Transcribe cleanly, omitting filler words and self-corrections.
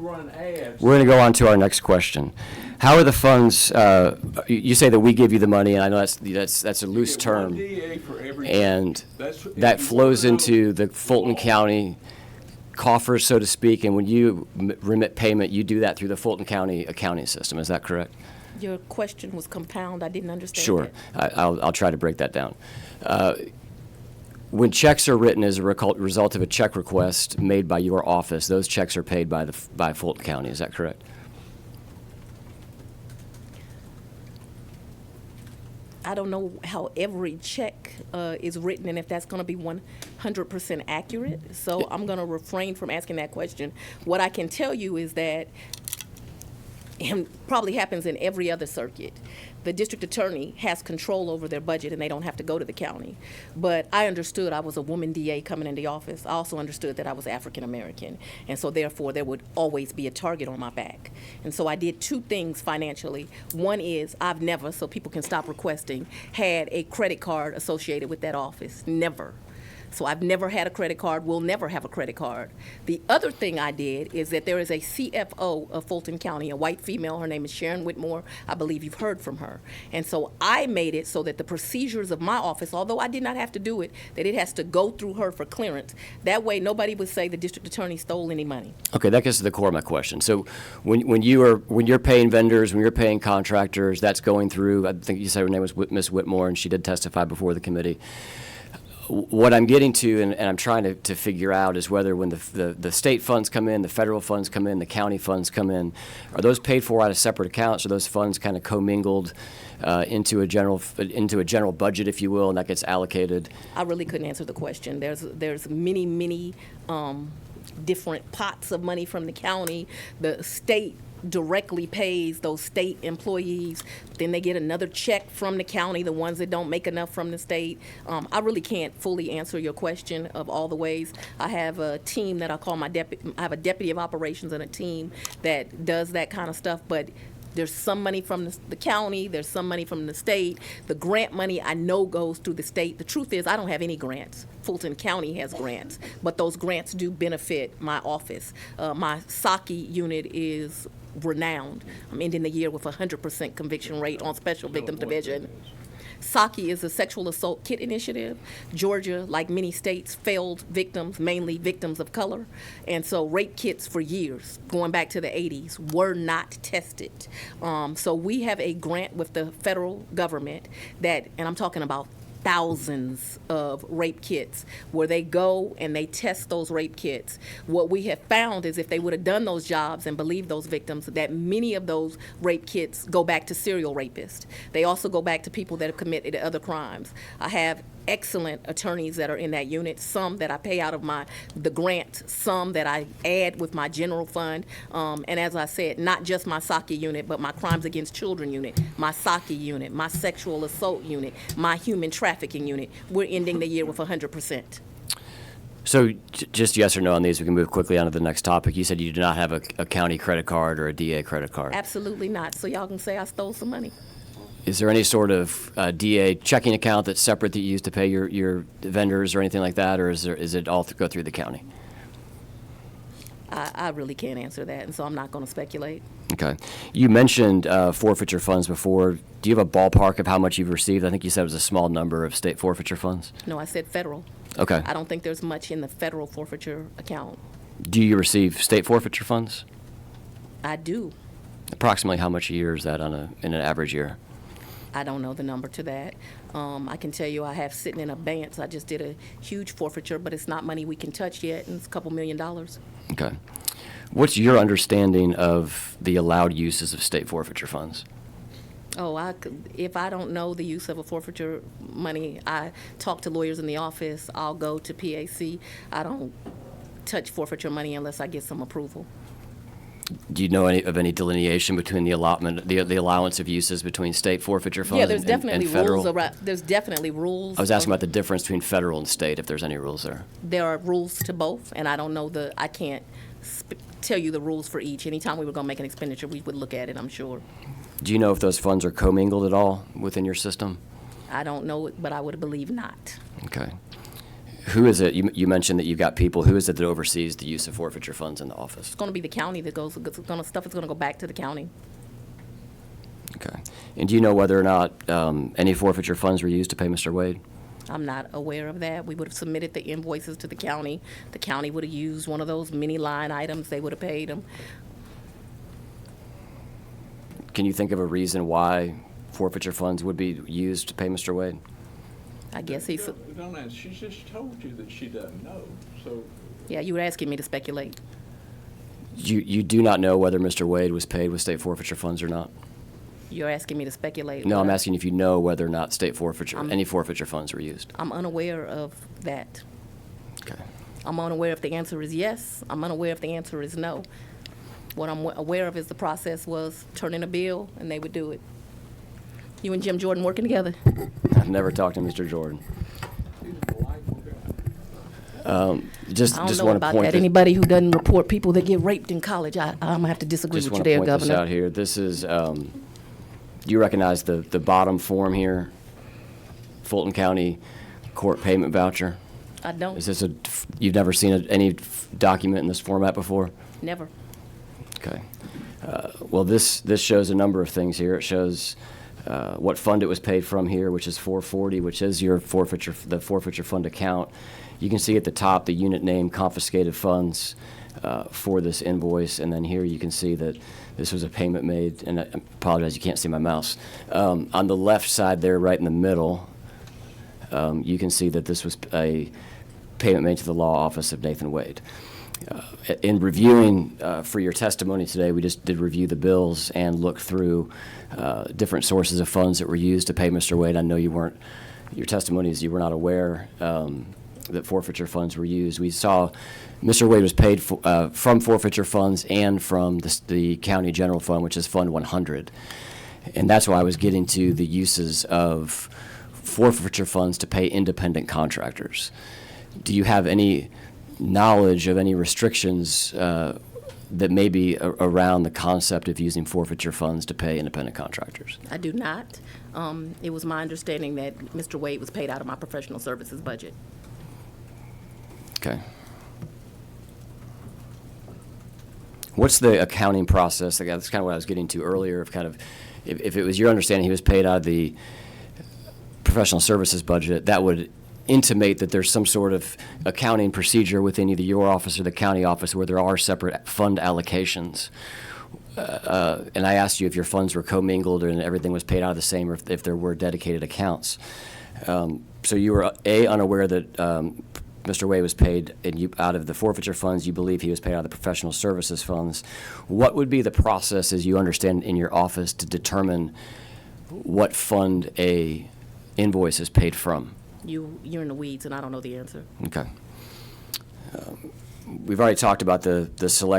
run ads. We're going to go on to our next question. How are the funds? You say that we give you the money, and I know that's a loose term, One DA for every and That's- if that you flows wanna know into the Fulton law. County coffers, so to speak. And when you remit payment, you do that through the Fulton County accounting system. Is that correct? Your question was compound. I didn't understand Sure. it. I'll try to break that down. When checks are written as a result of a check request made by your office, those checks are paid by Fulton County. Is that correct? I don't know how every check is written and if that's going to be 100% accurate. So I'm going to refrain from asking that question. What I can tell you is that, and probably happens in every other circuit, the district attorney has control over their budget and they don't have to go to the county. But I understood I was a woman DA coming into office. I also understood that I was African American. And so therefore there would always be a target on my back. And so I did two things financially. One is I've never, so people can stop requesting, had a credit card associated with that office. Never. So I've never had a credit card, will never have a credit card. The other thing I did is that there is a CFO of Fulton County, a white female. Her name is Sharon Whitmore. I believe you've heard from her. And so I made it so that the procedures of my office, although I did not have to do it, that it has to go through her for clearance. That way nobody would say the district attorney stole any money. Okay, that gets to the core of my question. So when you're paying vendors, when you're paying contractors, that's going through, I think you said her name was Ms. Whitmore, and she did testify before the committee. What I'm getting to, and I'm trying to figure out, is whether when the state funds come in, the federal funds come in, the county funds come in, are those paid for out of separate accounts, or those funds kind of commingled into a general budget, if you will, and that gets allocated? I really couldn't answer the question. There's many different pots of money from the county. The state directly pays those state employees. Then they get another check from the county, the ones that don't make enough from the state. I really can't fully answer your question of all the ways. I have a team that I call my deputy. I have a deputy of operations and a team that does that kind of stuff, but there's some money from the county, there's some money from the state. The grant money I know goes through the state. The truth is I don't have any grants. Fulton County has grants, but those grants do benefit my office. My Saki unit is renowned. I'm ending the year with 100% conviction rate on Special Victims Division. Saki is a sexual assault kit initiative. Georgia, like many states, failed victims, mainly victims of color. And so rape kits for years, going back to the 80s, were not tested. So we have a grant with the federal government that, and I'm talking about thousands of rape kits, where they go and they test those rape kits. What we have found is if they would have done those jobs and believed those victims, that many of those rape kits go back to serial rapists. They also go back to people that have committed other crimes. I have excellent attorneys that are in that unit, some that I pay out of the grant, some that I add with my general fund. And as I said, not just my Saki unit, but my crimes against children unit, my Saki unit, my sexual assault unit, my human trafficking unit. We're ending the year with 100%. So just yes or no on these, we can move quickly on to the next topic. You said you do not have a county credit card or a DA credit card. Absolutely not. So y'all can say I stole some money. Is there any sort of DA checking account that's separate that you use to pay your vendors or anything like that, or is it all go through the county? I really can't answer that, and so I'm not going to speculate. Okay. You mentioned forfeiture funds before. Do you have a ballpark of how much you've received? I think you said it was a small number of state forfeiture funds. No, I said federal. Okay. I don't think there's much in the federal forfeiture account. Do you receive state forfeiture funds? I do. Approximately how much a year is that in an average year? I don't know the number to that. I can tell you I have sitting in abeyance. I just did a huge forfeiture, but it's not money we can touch yet, and it's a couple $1 million. Okay. What's your understanding of the allowed uses of state forfeiture funds? If I don't know the use of a forfeiture money, I talk to lawyers in the office. I'll go to PAC. I don't touch forfeiture money unless I get some approval. Do you know of any delineation between the allotment, the allowance of uses between state forfeiture funds Yeah, there's definitely and federal? rules around. There's definitely rules. I was asking about the difference between federal and state, if there's any rules there. There are rules to both, and I don't know I can't tell you the rules for each. Anytime we were going to make an expenditure, we would look at it, I'm sure. Do you know if those funds are commingled at all within your system? I don't know it, but I would believe not. Okay. Who is it? You mentioned that you've got people. Who is it that oversees the use of forfeiture funds in the office? It's going to be the county that stuff is going to go back to the county. Okay. And do you know whether or not any forfeiture funds were used to pay Mr. Wade? I'm not aware of that. We would have submitted the invoices to the county. The county would have used one of those mini line items. They would have paid them. Can you think of a reason why forfeiture funds would be used to pay Mr. Wade? I guess he's, Don't ask, she just told you that she doesn't know, so. yeah, you were asking me to speculate. You do not know whether Mr. Wade was paid with state forfeiture funds or not? You're asking me to speculate. No, I'm What I- asking if you know whether or not state forfeiture, I'm- any forfeiture funds were used. I'm unaware of that. Okay. I'm unaware if the answer is yes. I'm unaware if the answer is no. What I'm aware of is the process was turn in a bill and they would do it. You and Jim Jordan working together? I've never talked to Mr. Jordan. He's a delightful guy. Just I don't know want to about point that. this, Anybody who doesn't report people that get raped in college, I'm gonna have to disagree just with you want to there, point this out Governor. here. This is, you recognize the bottom form here? Fulton County Court Payment Voucher? I don't. Is this you've never seen any document in this format before? Never. Okay. Well, this shows a number of things here. It shows what fund it was paid from here, which is 440, which is your the forfeiture fund account. You can see at the top the unit name confiscated funds for this invoice, and then here you can see that this was a payment made, and I apologize, you can't see my mouse. On the left side there, right in the middle, you can see that this was a payment made to the law office of Nathan Wade. In reviewing for your testimony today, we just did review the bills and look through different sources of funds that were used to pay Mr. Wade. I know your testimony is you were not aware that forfeiture funds were used. We saw Mr. Wade was paid from forfeiture funds and from the county general fund, which is Fund 100. And that's why I was getting to the uses of forfeiture funds to pay independent contractors. Do you have any knowledge of any restrictions that may be around the concept of using forfeiture funds to pay independent contractors? I do not. It was my understanding that Mr. Wade was paid out of my professional services budget. Okay. What's the accounting process? That's kind of what I was getting to earlier, of kind of, if it was your understanding he was paid out of the professional services budget, that would intimate that there's some sort of accounting procedure within either your office or the county office where there are separate fund allocations. And I asked you if your funds were commingled and everything was paid out of the same, or if there were dedicated accounts. So you were, unaware that Mr. Wade was paid out of the forfeiture funds. You believe he was paid out of the professional services funds. What would be the process, as you understand, in your office to determine what fund a invoice is paid from? You're in the weeds, and I don't know the answer. Okay. We've already talked about the select